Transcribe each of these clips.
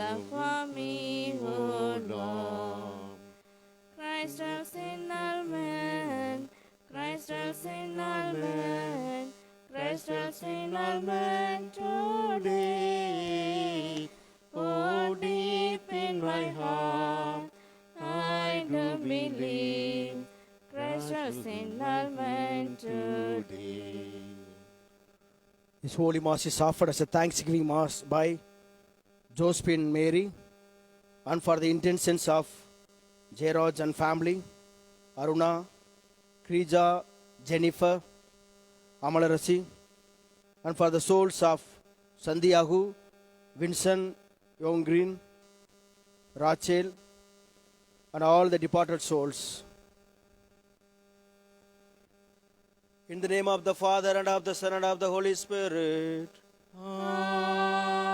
love for me, O Lord. Christ of sinner man, Christ of sinner man, Christ of sinner man today. Oh, deep in my heart, I do believe Christ of sinner man today. This Holy Mass is offered as a Thanksgiving Mass by Josephine Mary and for the intentions of Gerard and family, Aruna, Krija, Jennifer, Amalarasi, and for the souls of Sandiagu, Vincent, Young Green, Rachel, and all the departed souls. In the name of the Father, and of the Son, and of the Holy Spirit. Amen.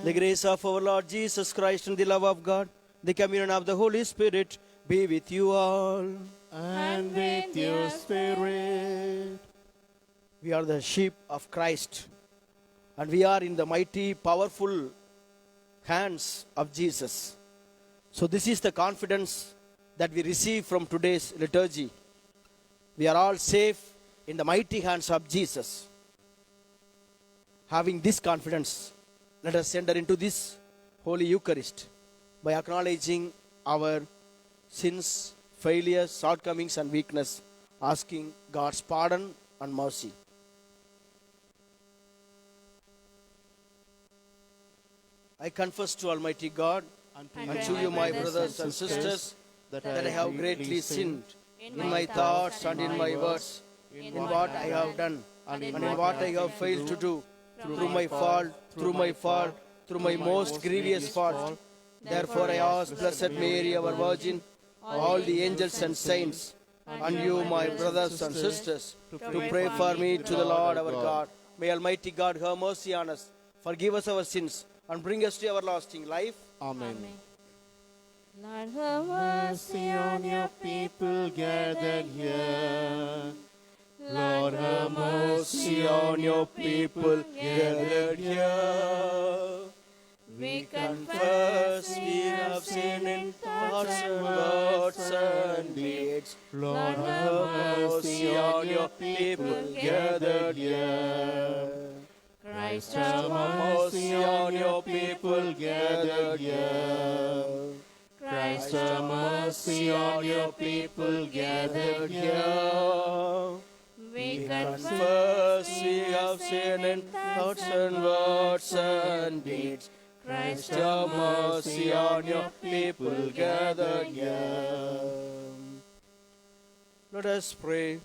The grace of our Lord Jesus Christ and the love of God, the communion of the Holy Spirit be with you all. And with your spirit. We are the sheep of Christ, and we are in the mighty, powerful hands of Jesus. So this is the confidence that we receive from today's liturgy. We are all safe in the mighty hands of Jesus. Having this confidence, let us enter into this Holy Eucharist by acknowledging our sins, failures, shortcomings and weakness, asking God's pardon and mercy. I confess to Almighty God and to you, my brothers and sisters, that I have greatly sinned in my thoughts and in my words, in what I have done and in what I have failed to do, through my fault, through my most grievous fault. Therefore I ask Blessed Mary, our Virgin, all the angels and saints, and you, my brothers and sisters, to pray for me to the Lord our God. May Almighty God have mercy on us, forgive us our sins, and bring us to everlasting life. Amen. Lord, have mercy on your people gathered here. Lord, have mercy on your people gathered here. We confess we have sinned in thoughts and words and deeds. Lord, have mercy on your people gathered here. Christ, Have mercy on your people gathered here. Christ, have mercy on your people gathered here. we Confess we have sinned in thoughts and words and deeds. Christ, Have mercy on your people gathered here. Let us pray.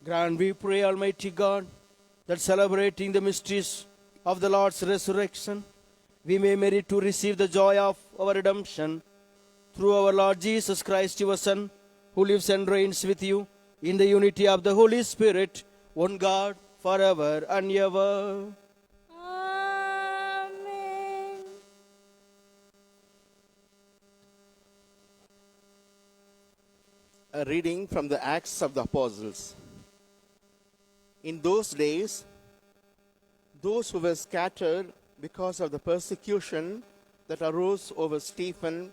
Grant, we pray, Almighty God, that celebrating the mysteries of the Lord's resurrection, we may merit to receive the joy of our redemption through our Lord Jesus Christ, your Son, who lives and reigns with you in the unity of the Holy Spirit, one God, forever and ever. Amen. A reading from the Acts of the Apostles. In those days, those who were scattered because of the persecution that arose over Stephen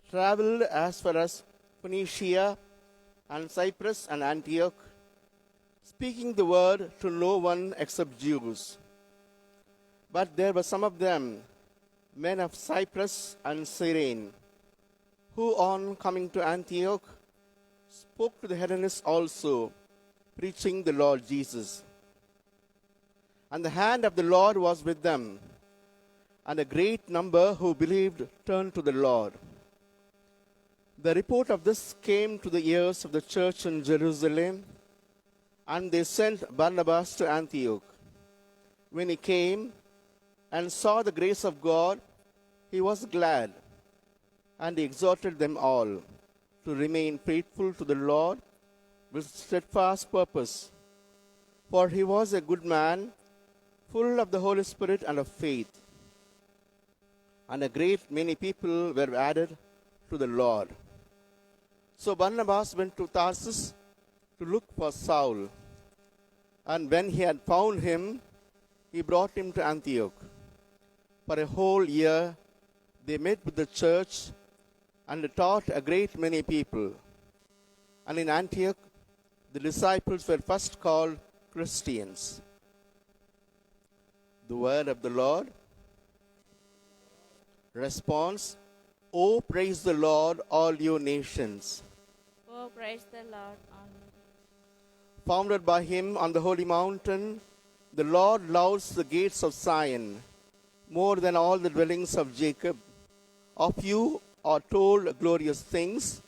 traveled as far as Phoenicia and Cyprus and Antioch, speaking the word to no one except Jews. But there were some of them, men of Cyprus and Cyrene, who on coming to Antioch spoke to the Hellenists also, preaching the Lord Jesus. And the hand of the Lord was with them, and a great number who believed turned to the Lord. The report of this came to the ears of the church in Jerusalem, and they sent Barnabas to Antioch. When he came and saw the grace of God, he was glad, and he exhorted them all to remain faithful to the Lord with steadfast purpose. For he was a good man, full of the Holy Spirit and of faith. And a great many people were added to the Lord. So Barnabas went to Tarsus to look for Saul. And when he had found him, he brought him to Antioch. For a whole year, they met with the church and taught a great many people. And in Antioch, the disciples were first called Christians. The word of the Lord. Response: Oh, praise the Lord, all you nations. Oh, praise the Lord. Amen. Founded by him on the holy mountain, the Lord loves the gates of Zion more than all the dwellings of Jacob. Of you are told glorious things,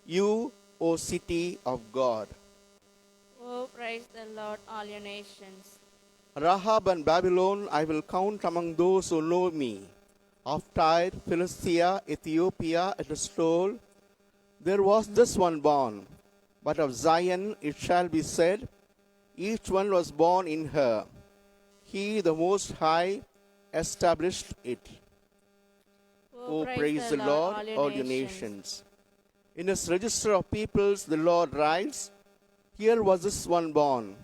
you, O city of God. Oh, praise the Lord, all your nations. Rahab and Babylon I will count among those who know me. Of Tyre, Philistia, Ethiopia, it is told, there was this one born, but of Zion it shall be said, each one was born in her. He, the Most High, established it. Oh, praise the Lord, all your nations. In his register of peoples the Lord writes, here was this one born.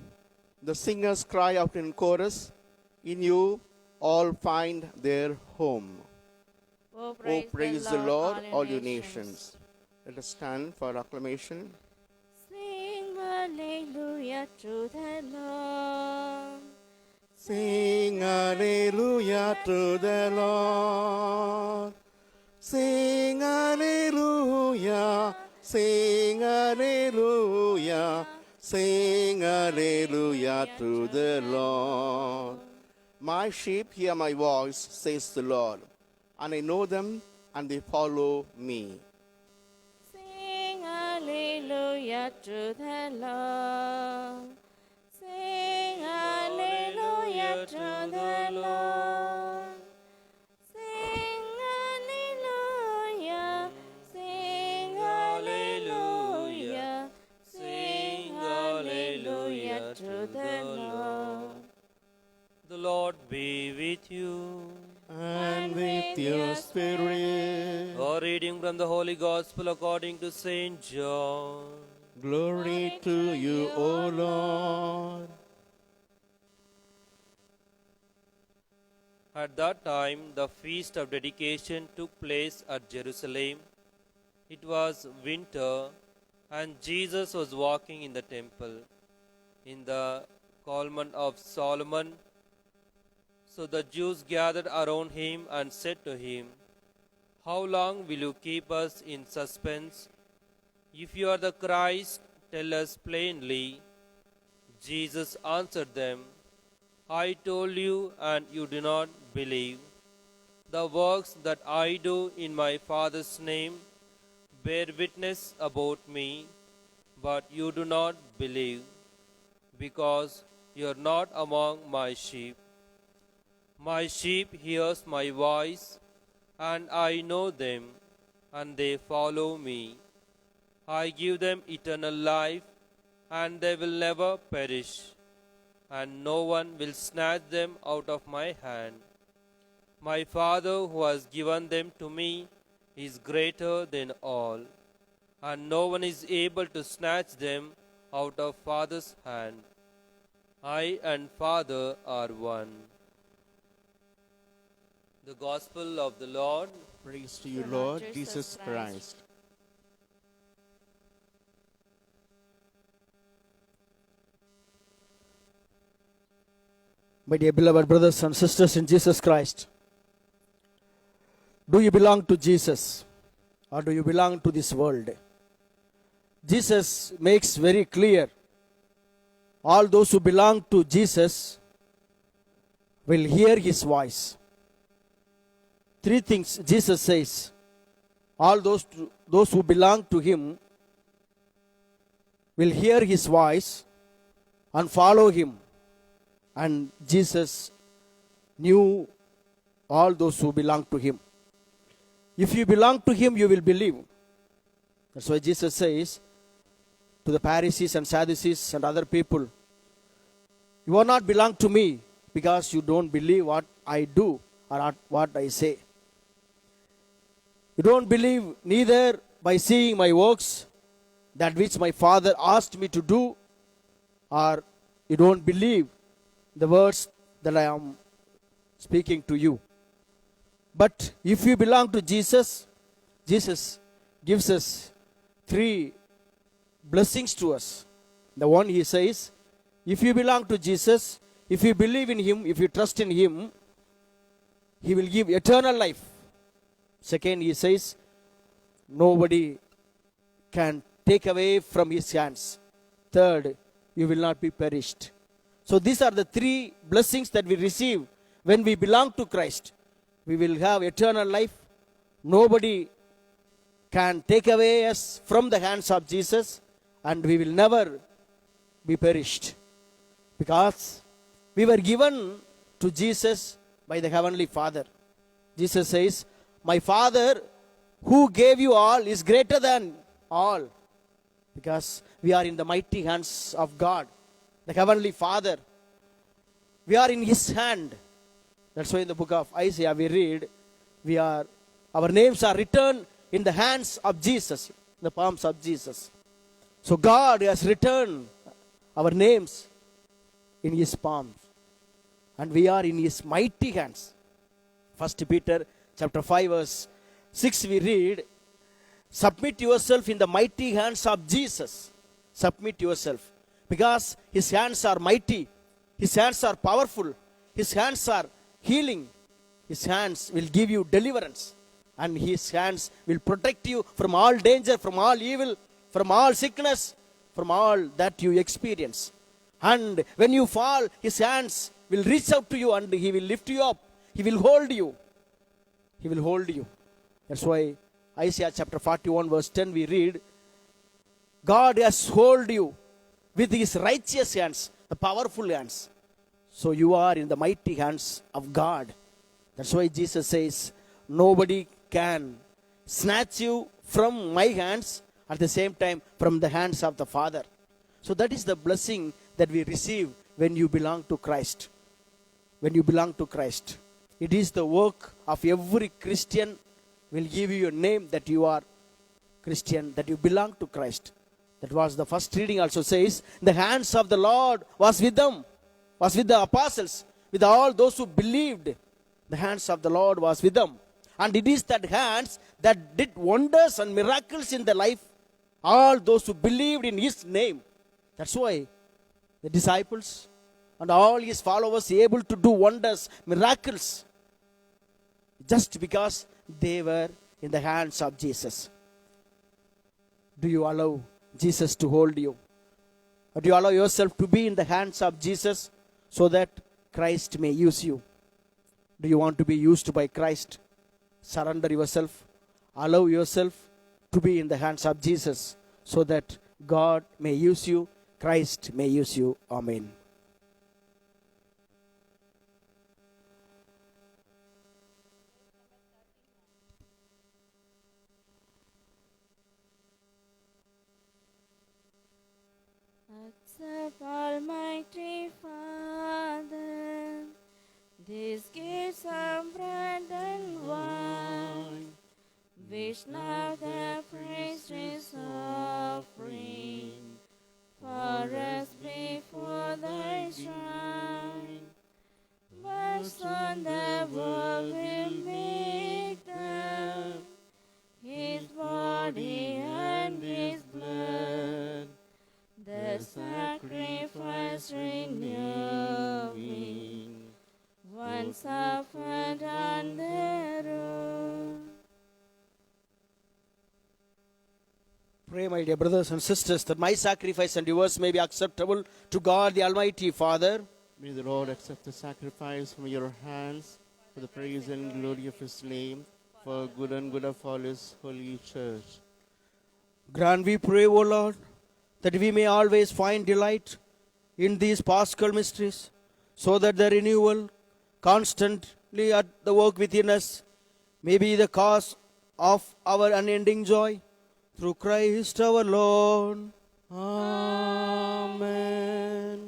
The singers cry out in chorus, in you all find their home. Oh, praise the Lord, all you nations. Let us stand for acclamation. Sing hallelujah to the Lord. Sing hallelujah to the Lord. Sing hallelujah, sing hallelujah, sing hallelujah to the Lord. My sheep hear my voice, says the Lord, and I know them, and they follow me. Sing hallelujah to the Lord. Sing hallelujah to the Lord. Sing hallelujah. Sing hallelujah. Sing hallelujah to the Lord. The Lord be with you. And with your spirit. A reading from the Holy Gospel according to Saint John. Glory to you, O Lord. At that time, the feast of dedication took place at Jerusalem. It was winter, and Jesus was walking in the temple in the Colman of Solomon. So the Jews gathered around him and said to him, how long will you keep us in suspense? If you are the Christ, tell us plainly. Jesus answered them, I told you, and you do not believe. The works that I do in my Father's name bear witness about me, but you do not believe, because you are not among my sheep. My sheep hears my voice, and I know them, and they follow me. I give them eternal life, and they will never perish, and no one will snatch them out of my hand. My Father who has given them to me is greater than all, and no one is able to snatch them out of Father's hand. I and Father are one. The Gospel of the Lord. Praise to you, The Lord Lord Jesus Jesus Christ. My dear beloved brothers and sisters in Jesus Christ, do you belong to Jesus or do you belong to this world? Jesus makes very clear, all those who belong to Jesus will hear his voice. Three things Jesus says. All those who belong to him will hear his voice and follow him. And Jesus knew all those who belong to him. If you belong to him, you will believe. That's why Jesus says to the Pharisees and Sadducees and other people, you are not belong to me because you don't believe what I do or what I say. You don't believe neither by seeing my works, that which my Father asked me to do, or you don't believe the words that I am speaking to you. But if you belong to Jesus, Jesus gives us three blessings to us. The one he says, if you belong to Jesus, if you believe in him, if you trust in him, he will give eternal life. Second, he says, nobody can take away from his hands. Third, you will not be perished. So these are the three blessings that we receive when we belong to Christ. We will have eternal life. Nobody can take away us from the hands of Jesus, and we will never be perished. Because we were given to Jesus by the Heavenly Father. Jesus says, my Father who gave you all is greater than all. Because we are in the mighty hands of God, the Heavenly Father. We are in his hand. That's why in the book of Isaiah we read, our names are written in the hands of Jesus, in the palms of Jesus. So God has written our names in his palms, and we are in his mighty hands. 1 Peter chapter 5 verse 6 we read, submit yourself in the mighty hands of Jesus. Submit yourself, because his hands are mighty, his hands are powerful, his hands are healing, his hands will give you deliverance, and his hands will protect you from all danger, from all evil, from all sickness, from all that you experience. And when you fall, his hands will reach out to you and he will lift you up. He will hold you. He will hold you. That's why Isaiah chapter 41 verse 10 we read, God has hold you with his righteous hands, the powerful hands. So you are in the mighty hands of God. That's why Jesus says, nobody can snatch you from my hands, at the same time from the hands of the Father. So that is the blessing that we receive when you belong to Christ. When you belong to Christ. It is the work of every Christian will give you a name that you are Christian, that you belong to Christ. That was the first reading also says, the hands of the Lord was with them, was with the apostles, with all those who believed. The hands of the Lord was with them. And it is that hands that did wonders and miracles in the life, all those who believed in his name. That's why the disciples and all his followers able to do wonders, miracles, just because they were in the hands of Jesus. Do you allow Jesus to hold you? Or do you allow yourself to be in the hands of Jesus so that Christ may use you? Do you want to be used by Christ? Surrender yourself. Allow yourself to be in the hands of Jesus so that God may use you, Christ may use you. Amen. Accept, Almighty Father, these gifts of bread and wine, which now the priest is offering for us before thy shrine. Bless on the word will make them his body and his blood, the sacrifice renewing, once offered on the road. Pray, my dear brothers and sisters, that my sacrifice and yours may be acceptable to God the Almighty Father. May the Lord accept the sacrifice from your hands for the praise and glory of his name, for good and good of all his holy church. Grant, we pray, O Lord, that we may always find delight in these Paschal mysteries, so that the renewal constantly at the work within us may be the cause of our unending joy. Through Christ our Lord. Amen.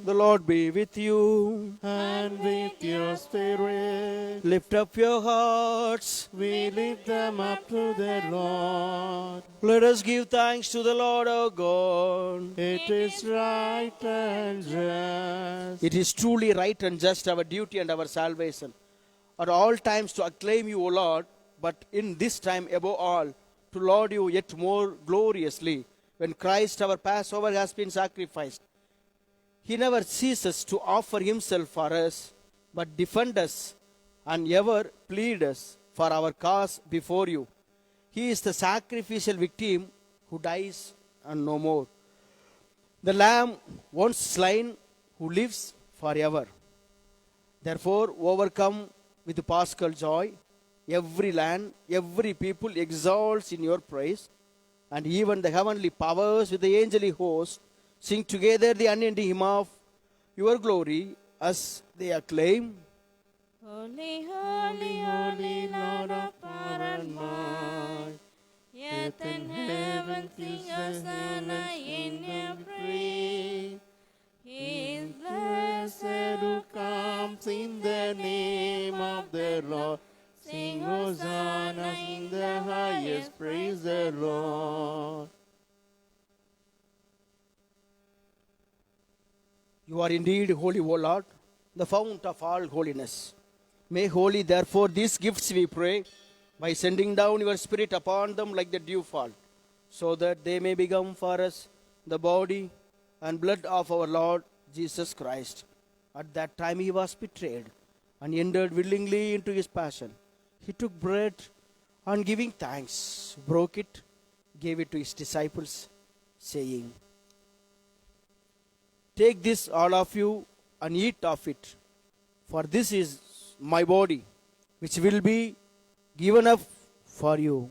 The Lord be with you. And with your spirit, Lift up your hearts. we lift them up to the Lord. Let us give thanks to the Lord our God. It is right and just. It is truly right and just, our duty and our salvation. at all times to acclaim you, O Lord, but in this time above all, to laud you yet more gloriously, when Christ our Passover has been sacrificed. He never ceases to offer himself for us, but defend us and ever plead us for our cause before you. He is the sacrificial victim who dies and no more. The Lamb once slain who lives forever. Therefore, overcome with paschal joy, every land, every people exalts in your praise, and even the heavenly powers with the angelic host sing together the unending hymn of your glory as they acclaim. Holy, holy, holy, Lord of power and might. Earth and heaven sing Hosanna in your praise. He is blessed who comes in the name of the Lord. Sing Hosanna in the highest, praise the Lord. You are indeed holy, O Lord, the fount of all holiness. Make holy, therefore, these gifts, we pray, by sending down your Spirit upon them like the dewfall, so that they may become for us the body and blood of our Lord Jesus Christ. At that time he was betrayed and entered willingly into his passion. He took bread and giving thanks, broke it, gave it to his disciples, saying, "Take this, all of you, and eat of it, for this is my body, which will be given up for you."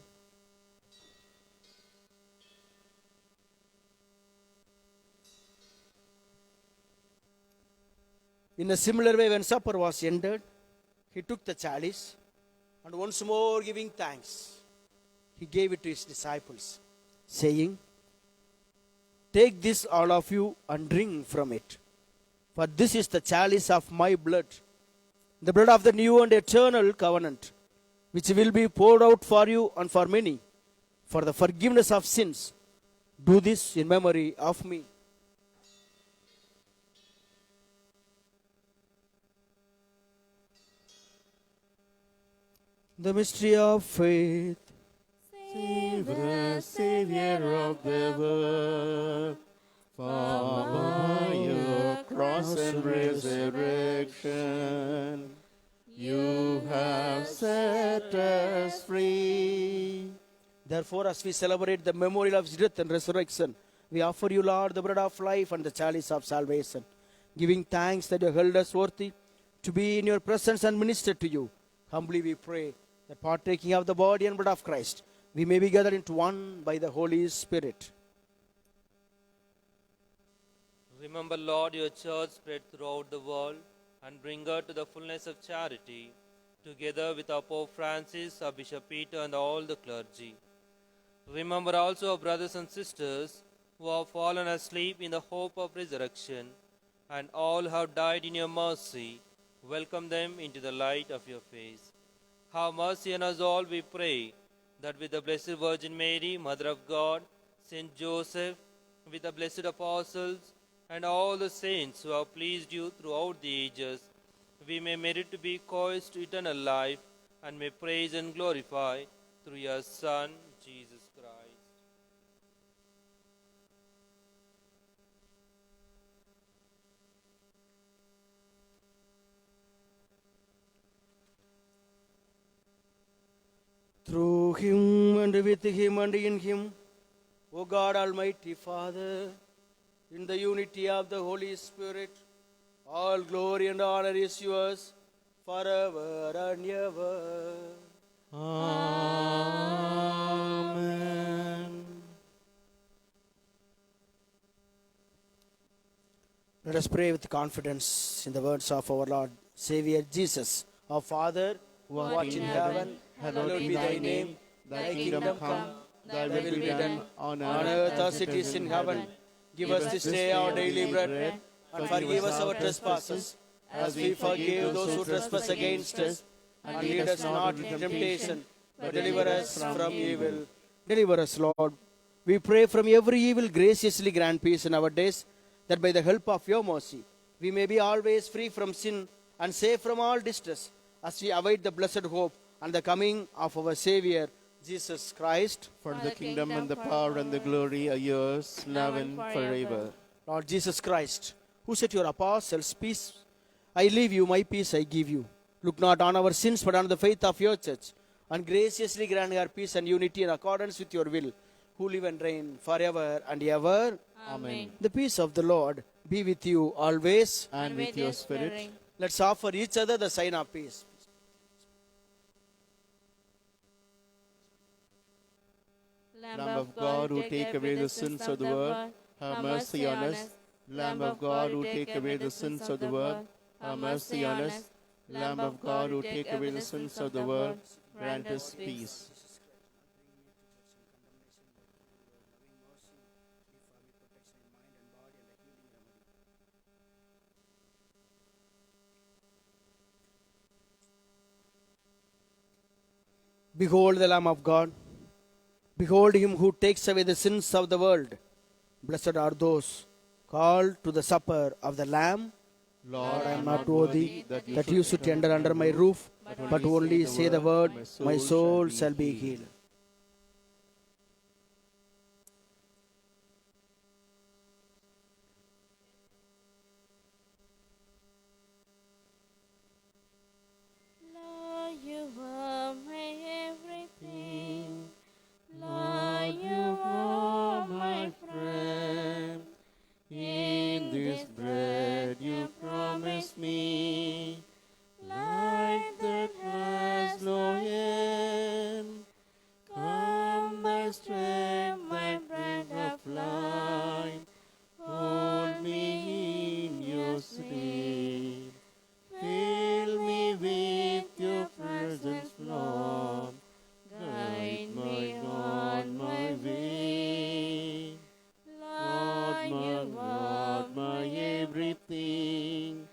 In a similar way, when supper was ended, he took the chalice, and once more giving thanks, he gave it to his disciples, saying, "Take this, all of you, and drink from it. For this is the chalice of my blood, the blood of the new and eternal covenant, which will be poured out for you and for many, for the forgiveness of sins. Do this in memory of me." The mystery of faith. Save us, Savior of the world, for by your cross and resurrection, you have set us free. Therefore, as we celebrate the memorial of his death and resurrection, we offer you, Lord, the bread of life and the chalice of salvation, giving thanks that you held us worthy to be in your presence and minister to you. Humbly we pray that partaking of the body and blood of Christ, we may be gathered into one by the Holy Spirit. Remember, Lord, your church spread throughout the world and bring her to the fullness of charity, together with our Pope Francis, our Bishop Peter, and all the clergy. Remember also our brothers and sisters who have fallen asleep in the hope of resurrection, and all who have died in your mercy. Welcome them into the light of your face. Have mercy on us all, we pray, that with the Blessed Virgin Mary, Mother of God, Saint Joseph, with the blessed apostles, and all the saints who have pleased you throughout the ages, we may merit to be co-heirs to eternal life, and may praise and glorify through your Son, Jesus Christ. Through him and with him and in him, O God, Almighty Father, in the unity of the Holy Spirit, all glory and honor is yours forever and ever. Amen. Let us pray with confidence in the words of our Lord Savior Jesus. Our Father, who art in heaven, hallowed be thy name. Thy kingdom come, thy will be done on earth as it is in heaven. Give us this day our daily bread, and forgive us our trespasses, as we forgive those who trespass against us. And lead us not into temptation, but deliver us from evil. Deliver us, Lord. We pray from every evil, graciously grant peace in our days, that by the help of your mercy, we may be always free from sin and safe from all distress, as we await the blessed hope and the coming of our Savior, Jesus Christ. For the kingdom and the power and the glory are yours, now and forever. Lord Jesus Christ, who said to your apostles, peace I leave you, my peace I give you. Look not on our sins, but on the faith of your church, and graciously grant her peace and unity in accordance with your will, who live and reign forever and ever. Amen. The peace of the Lord be with you always. And with your spirit. Let's offer each other the sign of peace. Lamb Lamb of God, who take away the sins of the world, have mercy on us. Lamb of God, who take away the sins of the world, have mercy on us. Lamb of God, who take away the sins of the world, grant us peace. Behold the Lamb of God. Behold him who takes away the sins of the world. Blessed are those called to the supper of the Lamb. Lord, I am not worthy that you should enter under my roof, but only say the word, my soul shall be healed. Lord, you are my everything. Lord, you are my friend. in this bread you promised me, life that has no end. Come, thy strength, my bread of life, hold me in your sleep. Fill me with your presence, Lord. Guide me on my way. Lord, my God, my everything.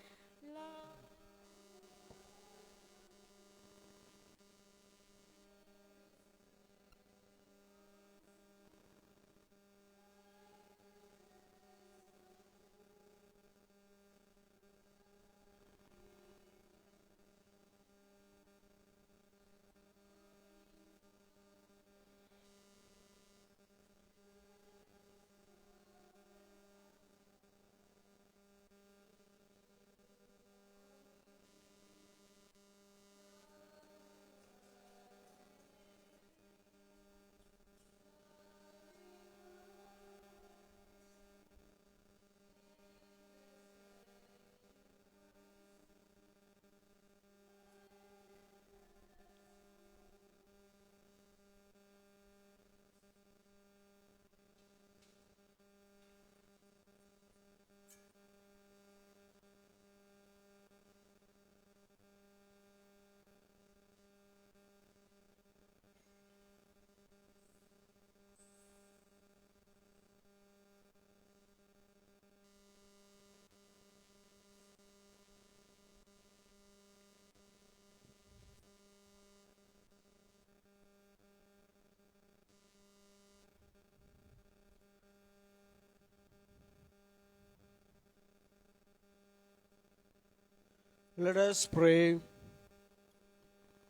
Let us pray.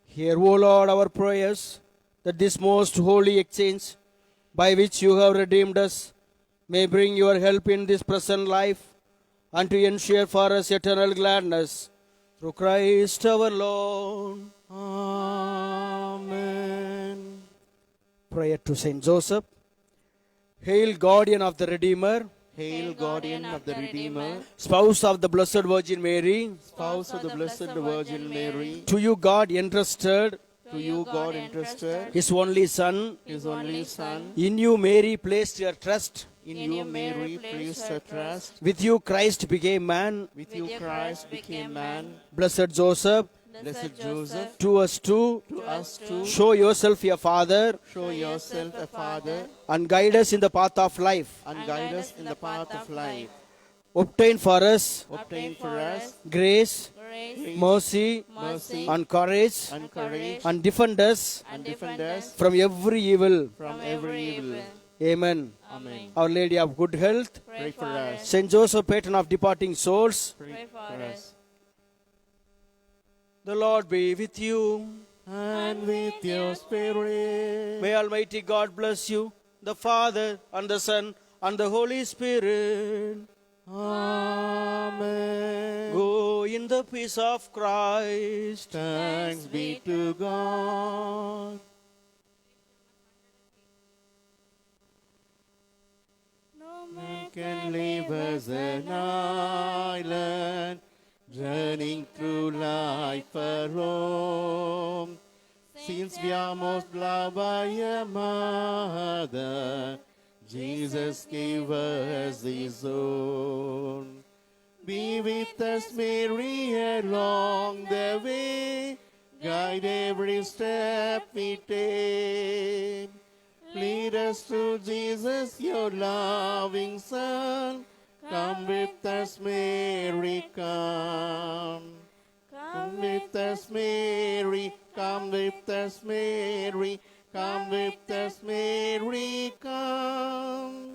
Hear, O Lord, our prayers, that this most holy exchange, by which you have redeemed us, may bring your help in this present life, and to ensure for us eternal gladness, through Christ our Lord. Amen. Prayer to Saint Joseph. Hail, guardian of the Redeemer, Hail, guardian of the Redeemer, spouse of the Blessed Virgin Mary, spouse of the Blessed Virgin Mary, to you God entrusted to you God entrusted His only Son. His only Son. In you Mary placed her trust. In you Mary placed her trust. With you Christ became man. With you Christ became man. Blessed Joseph, Blessed Joseph, to us too, to us too, show yourself a father show yourself a father and guide us in the path of life. and guide us in the path of life. Obtain for us Obtain for us grace, Grace, mercy, mercy and courage, and courage, and defend us and defend us from every evil. from every evil. Amen. Amen. Our Lady of Good Health, Pray for us. Saint Joseph, patron of departing souls, Pray Pray for for us. The Lord be with you. And with your spirit. May Almighty God bless you, the Father, and the Son, and the Holy Spirit. Amen. Go in the peace of Christ. Thanks be to God. No Man man can leave us an island, running through life alone. Since we are most loved by a mother, Jesus gave us his own. Be with us, Mary, along the way. Guide every step we take. Lead us to Jesus, your loving Son. Come with us, Mary, come. Come with us, Mary. Come with us, Mary. Come with us, Mary, come.